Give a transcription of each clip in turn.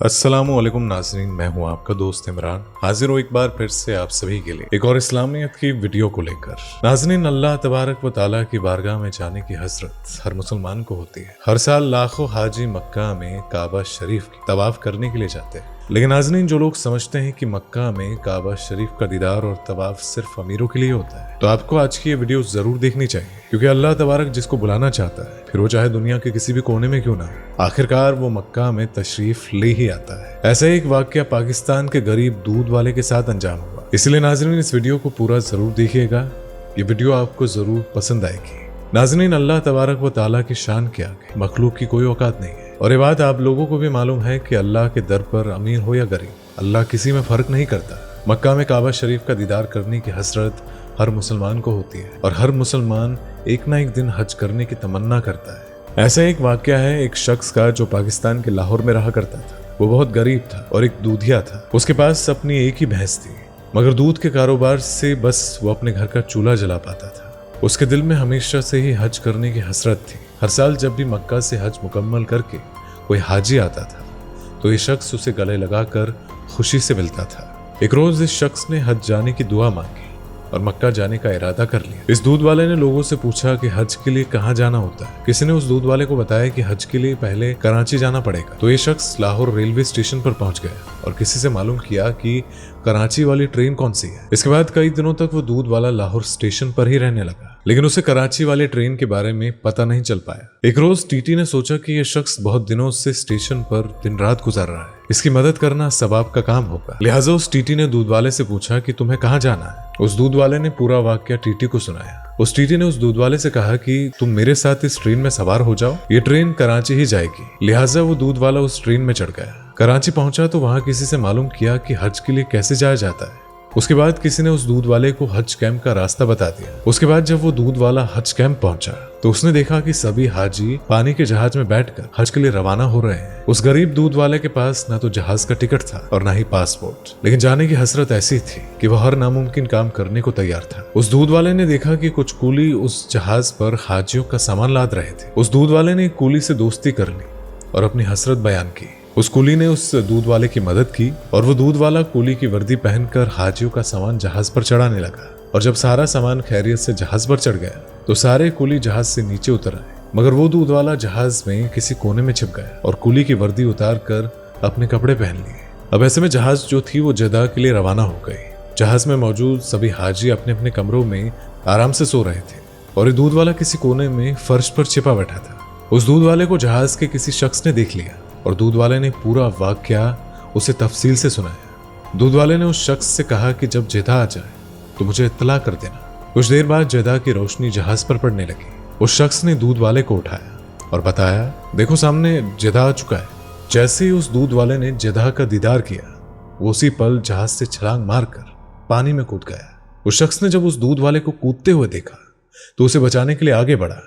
अस्सलामुअलैकुम नाज़रीन, मैं हूं आपका दोस्त इमरान। हाजिर हूं एक बार फिर से आप सभी के लिए एक और इस्लामियत की वीडियो को लेकर। नाज़रीन, अल्लाह तबारक व ताला की बारगाह में जाने की हसरत हर मुसलमान को होती है। हर साल लाखों हाजी मक्का में काबा शरीफ की तवाफ करने के लिए जाते हैं। लेकिन नाज़रीन, जो लोग समझते हैं कि मक्का में काबा शरीफ का दीदार और तवाफ सिर्फ अमीरों के लिए होता है, तो आपको आज की ये वीडियो जरूर देखनी चाहिए, क्योंकि अल्लाह तबारक जिसको बुलाना चाहता है, फिर वो चाहे दुनिया के किसी भी कोने में क्यों ना, आखिरकार वो मक्का में तशरीफ ले ही आता है। ऐसा एक वाकया पाकिस्तान के गरीब दूध वाले के साथ अंजाम हुआ। इसलिए नाज़रीन, इस वीडियो को पूरा जरूर देखिएगा, ये वीडियो आपको जरूर पसंद आएगी। नाज़रीन, अल्लाह तबारक व ताला की शान के आगे मखलूक की कोई औकात नहीं है। और ये बात आप लोगों को भी मालूम है कि अल्लाह के दर पर अमीर हो या गरीब, अल्लाह किसी में फर्क नहीं करता। मक्का में काबा शरीफ का दीदार करने की हसरत हर मुसलमान को होती है और हर मुसलमान एक ना एक दिन हज करने की तमन्ना करता है। ऐसा एक वाकया है एक शख्स का जो पाकिस्तान के लाहौर में रहा करता था। वो बहुत गरीब था और एक दूधिया था। उसके पास अपनी एक ही भैंस थी, मगर दूध के कारोबार से बस वो अपने घर का चूल्हा जला पाता था। उसके दिल में हमेशा से ही हज करने की हसरत थी। हर साल जब भी मक्का से हज मुकम्मल करके कोई हाजी आता था, तो ये शख्स उसे गले लगाकर खुशी से मिलता था। एक रोज इस शख्स ने हज जाने की दुआ मांगी और मक्का जाने का इरादा कर लिया। इस दूध वाले ने लोगों से पूछा कि हज के लिए कहाँ जाना होता है। किसी ने उस दूध वाले को बताया कि हज के लिए पहले कराची जाना पड़ेगा। तो ये शख्स लाहौर रेलवे स्टेशन पर पहुंच गया और किसी से मालूम किया कि कराची वाली ट्रेन कौन सी है। इसके बाद कई दिनों तक वो दूध वाला लाहौर स्टेशन पर ही रहने लगा, लेकिन उसे कराची वाले ट्रेन के बारे में पता नहीं चल पाया। एक रोज टीटी ने सोचा कि यह शख्स बहुत दिनों से स्टेशन पर दिन रात गुजार रहा है, इसकी मदद करना सवाब का काम होगा। लिहाजा उस टीटी ने दूध वाले से पूछा कि तुम्हें कहाँ जाना है। उस दूध वाले ने पूरा वाकया टीटी को सुनाया। उस टीटी ने उस दूध वाले से कहा कि तुम मेरे साथ इस ट्रेन में सवार हो जाओ, ये ट्रेन कराची ही जाएगी। लिहाजा वो दूध वाला उस ट्रेन में चढ़ गया। कराची पहुंचा तो वहां किसी से मालूम किया कि हज के लिए कैसे जाया जाता है। उसके बाद किसी ने उस दूध वाले को हज कैंप का रास्ता बता दिया। उसके बाद जब वो दूध वाला हज कैंप पहुंचा तो उसने देखा कि सभी हाजी पानी के जहाज में बैठकर हज के लिए रवाना हो रहे हैं। उस गरीब दूध वाले के पास ना तो जहाज का टिकट था और ना ही पासपोर्ट, लेकिन जाने की हसरत ऐसी थी कि वह हर नामुमकिन काम करने को तैयार था। उस दूध वाले ने देखा कि कुछ कूली उस जहाज पर हाजियों का सामान लाद रहे थे। उस दूध वाले ने कूली से दोस्ती कर ली और अपनी हसरत बयान की। उस कूली ने उस दूध वाले की मदद की और वो दूध वाला कूली की वर्दी पहनकर हाजियों का सामान जहाज पर चढ़ाने लगा। और जब सारा सामान खैरियत से जहाज पर चढ़ गया तो सारे कूली जहाज से नीचे उतर आए, मगर वो दूध वाला जहाज में किसी कोने में छिप गया और कूली की वर्दी उतार कर अपने कपड़े पहन लिए। अब ऐसे में जहाज जो थी वो जद्दा के लिए रवाना हो गई। जहाज में मौजूद सभी हाजी अपने अपने कमरों में आराम से सो रहे थे और ये दूध वाला किसी कोने में फर्श पर छिपा बैठा था। उस दूध वाले को जहाज के किसी शख्स ने देख लिया और दूध वाले ने पूरा वाकया उसे तफसील से सुनाया। दूध वाले ने उस शख्स से कहा कि जब जेदा आ जाए तो मुझे इत्तला कर देना। कुछ देर बाद जेदा की रोशनी जहाज पर पड़ने लगी। उस शख्स ने दूध वाले को उठाया और बताया, देखो सामने जेदा आ चुका है। जैसे ही उस दूध वाले ने जेदा का दीदार किया, वो उसी पल जहाज से छलांग मारकर पानी में कूद गया। उस शख्स ने जब उस दूध वाले को कूदते हुए देखा तो उसे बचाने के लिए आगे बढ़ा,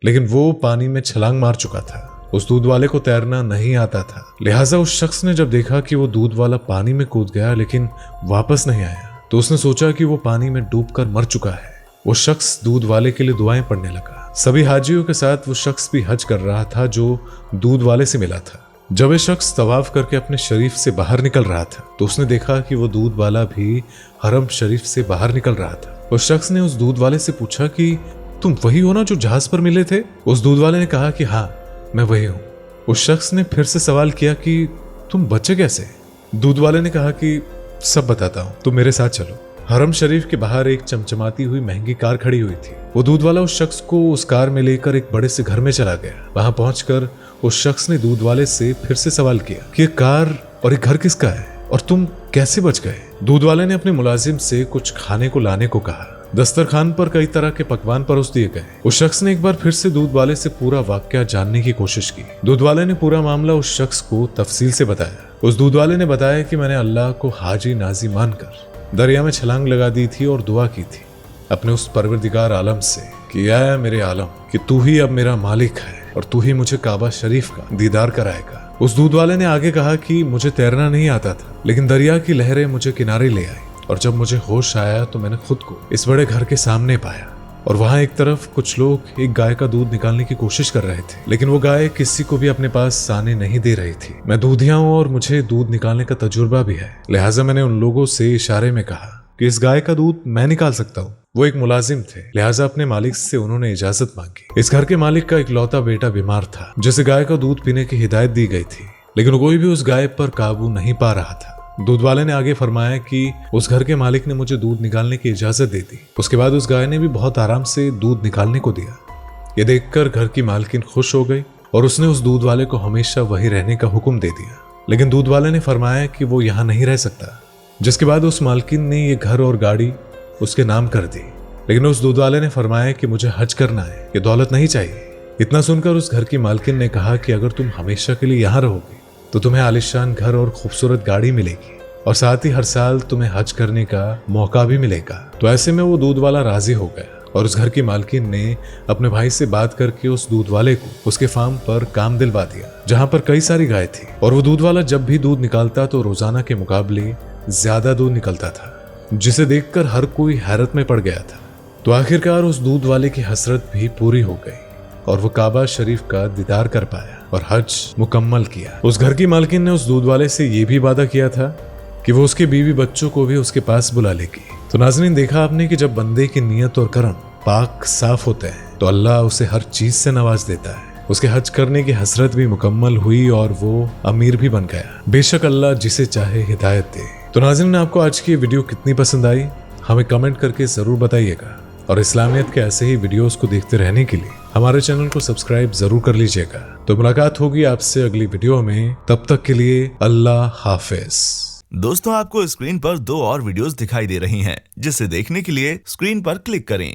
लेकिन वो पानी में छलांग मार चुका था। उस दूध वाले को तैरना नहीं आता था। लिहाजा उस शख्स ने जब देखा कि वो दूध वाला पानी में कूद गया लेकिन वापस नहीं आया, तो उसने सोचा कि वो पानी में डूबकर मर चुका है। वो शख्स दूध वाले के लिए दुआएं पढ़ने लगा। सभी हाजियों के साथ वो शख्स भी हज कर रहा था जो दूध वाले से मिला था। जब ये शख्स तवाफ करके अपने शरीफ से बाहर निकल रहा था तो उसने देखा कि वो दूध वाला भी हरम शरीफ से बाहर निकल रहा था। उस शख्स ने उस दूध वाले से पूछा कि तुम वही हो ना जो जहाज पर मिले थे? उस दूध वाले ने कहा कि हाँ, मैं वही हूँ। उस शख्स ने फिर से सवाल किया कि तुम बचे कैसे? दूध वाले ने कहा कि सब बताता हूँ, तुम मेरे साथ चलो। हरम शरीफ के बाहर एक चमचमाती हुई महंगी कार खड़ी हुई थी। वो दूध वाला उस शख्स को उस कार में लेकर एक बड़े से घर में चला गया। वहां पहुंचकर उस शख्स ने दूध वाले से फिर से सवाल किया कि ये कार और ये घर किसका है और तुम कैसे बच गए? दूध वाले ने अपने मुलाजिम से कुछ खाने को लाने को कहा। दस्तरखान पर कई तरह के पकवान परोस दिए गए। उस शख्स ने एक बार फिर से दूध वाले से पूरा वाकया जानने की कोशिश की। दूध वाले ने पूरा मामला उस शख्स को तफसील से बताया। उस दूध वाले ने बताया कि मैंने अल्लाह को हाजी नाजी मानकर दरिया में छलांग लगा दी थी और दुआ की थी अपने उस परवरदिगार आलम से कि या मेरे आलम, कि तू ही अब मेरा मालिक है और तू ही मुझे काबा शरीफ का दीदार कराएगा। उस दूध वाले ने आगे कहा कि मुझे तैरना नहीं आता था, लेकिन दरिया की लहरें मुझे किनारे ले आई और जब मुझे होश आया तो मैंने खुद को इस बड़े घर के सामने पाया। और वहाँ एक तरफ कुछ लोग एक गाय का दूध निकालने की कोशिश कर रहे थे, लेकिन वो गाय किसी को भी अपने पास आने नहीं दे रही थी। मैं दूधिया हूँ और मुझे दूध निकालने का तजुर्बा भी है, लिहाजा मैंने उन लोगों से इशारे में कहा कि इस गाय का दूध मैं निकाल सकता हूँ। वो एक मुलाजिम थे, लिहाजा अपने मालिक से उन्होंने इजाजत मांगी। इस घर के मालिक का इकलौता बेटा बीमार था, जिसे गाय का दूध पीने की हिदायत दी गई थी, लेकिन कोई भी उस गाय पर काबू नहीं पा रहा था। दूध वाले ने आगे फरमाया कि उस घर के मालिक ने मुझे दूध निकालने की इजाजत दे दी। उसके बाद उस गाय ने भी बहुत आराम से दूध निकालने को दिया। ये देखकर घर की मालकिन खुश हो गई और उसने उस दूध वाले को हमेशा वही रहने का हुक्म दे दिया। लेकिन दूध वाले ने फरमाया कि वो यहाँ नहीं रह सकता, जिसके बाद उस मालकिन ने ये घर और गाड़ी उसके नाम कर दी। लेकिन उस दूध वाले ने फरमाया कि मुझे हज करना है, ये दौलत नहीं चाहिए। इतना सुनकर उस घर की मालकिन ने कहा कि अगर तुम हमेशा के लिए यहाँ रहोगे तो तुम्हें आलिशान घर और खूबसूरत गाड़ी मिलेगी और साथ ही हर साल तुम्हें हज करने का मौका भी मिलेगा। तो ऐसे में वो दूध वाला राजी हो गया और उस घर की मालकिन ने अपने भाई से बात करके उस दूध वाले को उसके फार्म पर काम दिलवा दिया, जहाँ पर कई सारी गाय थी। और वो दूध वाला जब भी दूध निकालता तो रोजाना के मुकाबले ज्यादा दूध निकलता था, जिसे देखकर हर कोई हैरत में पड़ गया था। तो आखिरकार उस दूध वाले की हसरत भी पूरी हो गई और वो काबा शरीफ का दीदार कर पाया और हज मुकम्मल किया। उस घर की मालकिन ने उस दूध वाले से ये भी वादा किया था कि वो उसके बीवी बच्चों को भी उसके पास बुला लेगी। तो नाज़रीन, देखा आपने कि जब बंदे की नियत और कर्म पाक साफ होते हैं तो अल्लाह उसे हर चीज से नवाज देता है। उसके हज करने की हसरत भी मुकम्मल हुई और वो अमीर भी बन गया। बेशक अल्लाह जिसे चाहे हिदायत दे। तो नाज़रीन, आपको आज की वीडियो कितनी पसंद आई हमें कमेंट करके जरूर बताइएगा और इस्लामियत के ऐसे ही वीडियोस को देखते रहने के लिए हमारे चैनल को सब्सक्राइब जरूर कर लीजिएगा। तो मुलाकात होगी आपसे अगली वीडियो में, तब तक के लिए अल्लाह हाफिज। दोस्तों, आपको स्क्रीन पर 2 और वीडियोस दिखाई दे रही हैं, जिसे देखने के लिए स्क्रीन पर क्लिक करें।